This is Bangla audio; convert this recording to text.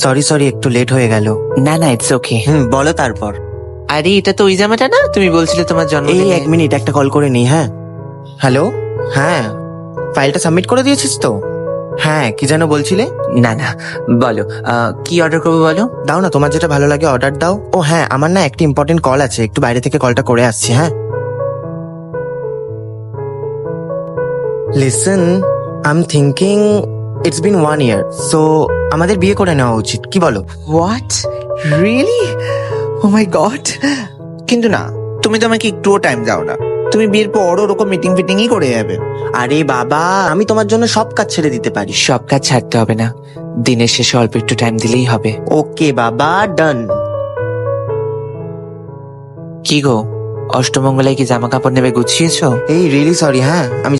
সরি সরি, একটু লেট হয়ে গেল। না না, ইটস ওকে। বলো তারপর। আরে এটা তো ওই জামাটা না, তুমি বলছিলে তোমার এই জন্মদিনে। 1 মিনিট, একটা কল করে নি। হ্যাঁ হ্যালো, হ্যাঁ ফাইলটা সাবমিট করে দিয়েছিস তো? হ্যাঁ, কি যেন বলছিলে? না না, বলো কি অর্ডার করবো বলো। দাও না, তোমার যেটা ভালো লাগে অর্ডার দাও। ও হ্যাঁ, আমার না একটা ইম্পর্টেন্ট কল আছে, একটু বাইরে থেকে কলটা করে আসছি। হ্যাঁ listen, I am thinking it's been 1 year, so আমাদের বিয়ে করে নেওয়া উচিত, কি বলো? What, really? Oh my God! কিন্তু না, তুমি তো আমাকে একটুও টাইম দাও না। তুমি বিয়ের পর ওরকম মিটিং ফিটিংই করে যাবে। আরে বাবা, আমি তোমার জন্য সব কাজ ছেড়ে দিতে পারি। সব কাজ ছাড়তে হবে না, দিনের শেষে অল্প একটু টাইম দিলেই হবে। ওকে বাবা, ডান। কি গো, অষ্টমঙ্গলায় কি জামা কাপড় নেবে, গুছিয়েছো? এই রিয়েলি সরি, হ্যাঁ আমি